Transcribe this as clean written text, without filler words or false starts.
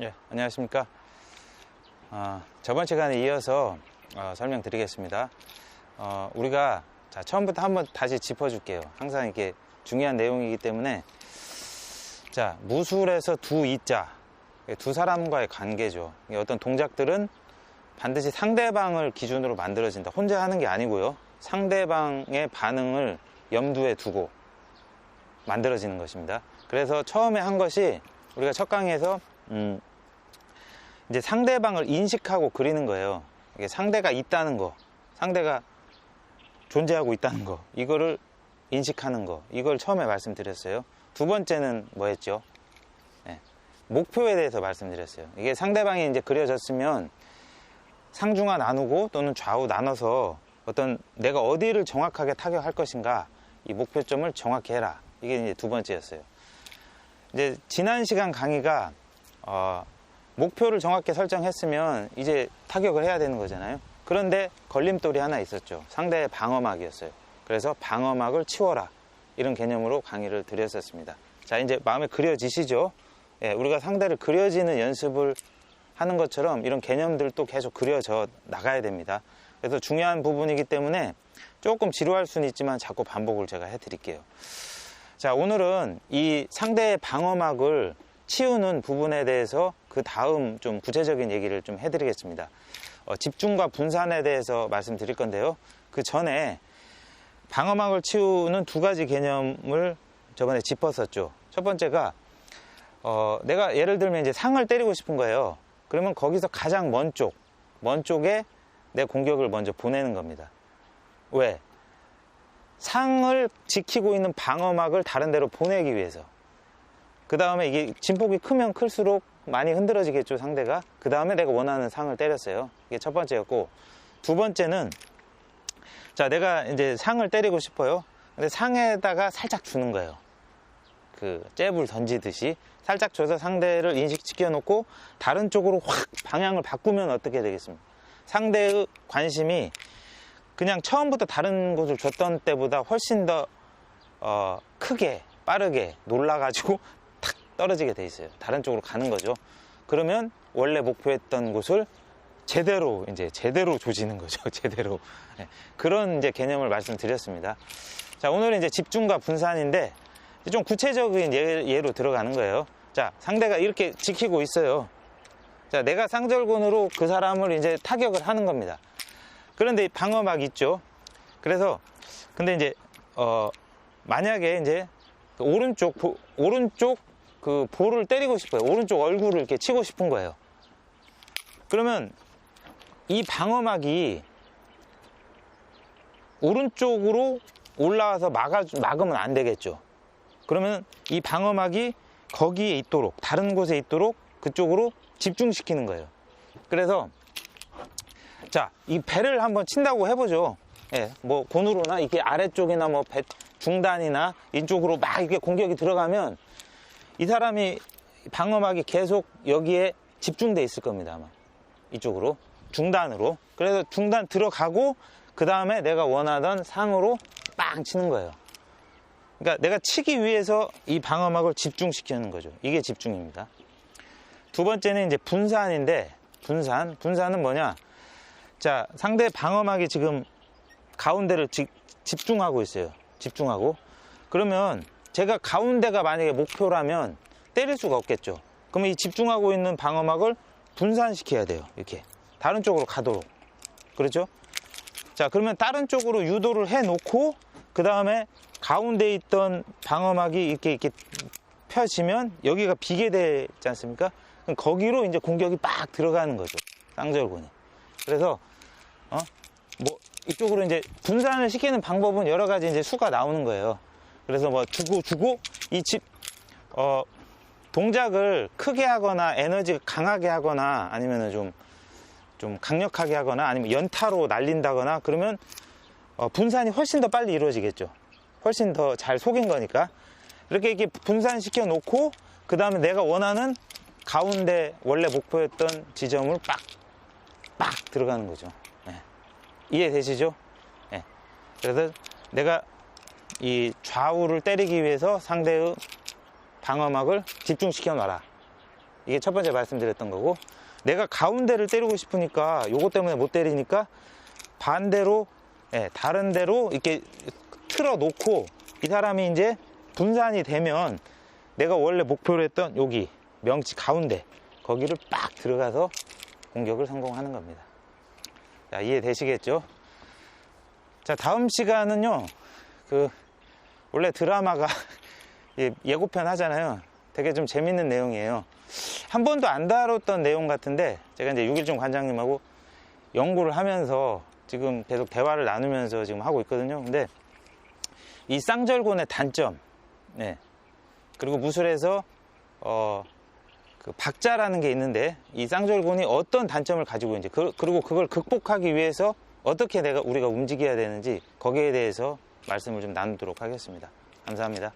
예, 안녕하십니까. 저번 시간에 이어서 설명드리겠습니다. 우리가 처음부터 한번 다시 짚어줄게요. 항상 이게 중요한 내용이기 때문에. 자, 무술에서 두 이자, 두 사람과의 관계죠. 어떤 동작들은 반드시 상대방을 기준으로 만들어진다. 혼자 하는 게 아니고요. 상대방의 반응을 염두에 두고 만들어지는 것입니다. 그래서 처음에 한 것이 우리가 첫 강의에서 이제 상대방을 인식하고 그리는 거예요. 이게 상대가 있다는 거, 상대가 존재하고 있다는 거, 이거를 인식하는 거, 이걸 처음에 말씀드렸어요. 두 번째는 뭐였죠? 네, 목표에 대해서 말씀드렸어요. 이게 상대방이 이제 그려졌으면 상중하 나누고 또는 좌우 나눠서 어떤 내가 어디를 정확하게 타격할 것인가, 이 목표점을 정확히 해라. 이게 이제 두 번째였어요. 이제 지난 시간 강의가 목표를 정확히 설정했으면 이제 타격을 해야 되는 거잖아요. 그런데 걸림돌이 하나 있었죠. 상대의 방어막이었어요. 그래서 방어막을 치워라, 이런 개념으로 강의를 드렸었습니다. 자, 이제 마음에 그려지시죠? 예, 우리가 상대를 그려지는 연습을 하는 것처럼 이런 개념들도 계속 그려져 나가야 됩니다. 그래서 중요한 부분이기 때문에 조금 지루할 수는 있지만 자꾸 반복을 제가 해드릴게요. 자, 오늘은 이 상대의 방어막을 치우는 부분에 대해서 그 다음 좀 구체적인 얘기를 좀 해드리겠습니다. 집중과 분산에 대해서 말씀드릴 건데요. 그 전에 방어막을 치우는 두 가지 개념을 저번에 짚었었죠. 첫 번째가 내가 예를 들면 이제 상을 때리고 싶은 거예요. 그러면 거기서 가장 먼 쪽에 내 공격을 먼저 보내는 겁니다. 왜? 상을 지키고 있는 방어막을 다른 데로 보내기 위해서. 그 다음에 이게 진폭이 크면 클수록 많이 흔들어지겠죠, 상대가. 그 다음에 내가 원하는 상을 때렸어요. 이게 첫 번째였고, 두 번째는, 자, 내가 이제 상을 때리고 싶어요. 근데 상에다가 살짝 주는 거예요. 그 잽을 던지듯이 살짝 줘서 상대를 인식시켜 놓고 다른 쪽으로 확 방향을 바꾸면 어떻게 되겠습니까? 상대의 관심이 그냥 처음부터 다른 곳을 줬던 때보다 훨씬 더 크게, 빠르게 놀라가지고 탁 떨어지게 돼 있어요. 다른 쪽으로 가는 거죠. 그러면 원래 목표했던 곳을 제대로 조지는 거죠. 제대로. 네. 그런 이제 개념을 말씀드렸습니다. 자, 오늘은 이제 집중과 분산인데 좀 구체적인 예로 들어가는 거예요. 자, 상대가 이렇게 지키고 있어요. 자, 내가 상절곤으로 그 사람을 이제 타격을 하는 겁니다. 그런데 방어막 있죠. 그래서 근데 이제 만약에 이제 오른쪽 그 볼을 때리고 싶어요. 오른쪽 얼굴을 이렇게 치고 싶은 거예요. 그러면 이 방어막이 오른쪽으로 올라와서 막으면 안 되겠죠. 그러면 이 방어막이 거기에 있도록, 다른 곳에 있도록 그쪽으로 집중시키는 거예요. 그래서 자, 이 배를 한번 친다고 해보죠. 예, 뭐 곤으로나 이게 아래쪽이나 뭐 배 중단이나 이쪽으로 막 이렇게 공격이 들어가면 이 사람이 방어막이 계속 여기에 집중돼 있을 겁니다. 아마 이쪽으로 중단으로. 그래서 중단 들어가고 그 다음에 내가 원하던 상으로 빵 치는 거예요. 그러니까 내가 치기 위해서 이 방어막을 집중시키는 거죠. 이게 집중입니다. 두 번째는 이제 분산인데, 분산은 뭐냐? 자, 상대 방어막이 지금 가운데를 집중하고 있어요. 집중하고. 그러면 제가 가운데가 만약에 목표라면 때릴 수가 없겠죠. 그러면 이 집중하고 있는 방어막을 분산시켜야 돼요. 이렇게. 다른 쪽으로 가도록. 그렇죠? 자, 그러면 다른 쪽으로 유도를 해 놓고, 그 다음에 가운데 있던 방어막이 이렇게 펴지면 여기가 비게 되지 않습니까? 그럼 거기로 이제 공격이 빡 들어가는 거죠. 쌍절곤이. 그래서, 뭐, 이쪽으로 이제 분산을 시키는 방법은 여러 가지 이제 수가 나오는 거예요. 그래서 뭐 주고, 동작을 크게 하거나 에너지 강하게 하거나 아니면은 좀 강력하게 하거나 아니면 연타로 날린다거나 그러면 분산이 훨씬 더 빨리 이루어지겠죠. 훨씬 더 잘 속인 거니까. 이렇게 분산시켜 놓고 그 다음에 내가 원하는 가운데 원래 목표였던 지점을 빡 들어가는 거죠. 네. 이해되시죠? 네. 그래서 내가 이 좌우를 때리기 위해서 상대의 방어막을 집중시켜 놔라. 이게 첫 번째 말씀드렸던 거고, 내가 가운데를 때리고 싶으니까 요거 때문에 못 때리니까 반대로, 다른 데로 이렇게 틀어 놓고 이 사람이 이제 분산이 되면 내가 원래 목표로 했던 여기 명치 가운데 거기를 빡 들어가서 공격을 성공하는 겁니다. 자, 이해되시겠죠? 자, 다음 시간은요, 원래 드라마가 예고편 하잖아요. 되게 좀 재밌는 내용이에요. 한 번도 안 다뤘던 내용 같은데, 제가 이제 6.1중 관장님하고 연구를 하면서 지금 계속 대화를 나누면서 지금 하고 있거든요. 근데 이 쌍절곤의 단점, 그리고 무술에서 그 박자라는 게 있는데, 이 쌍절곤이 어떤 단점을 가지고 있는지, 그리고 그걸 극복하기 위해서 어떻게 우리가 움직여야 되는지, 거기에 대해서 말씀을 좀 나누도록 하겠습니다. 감사합니다.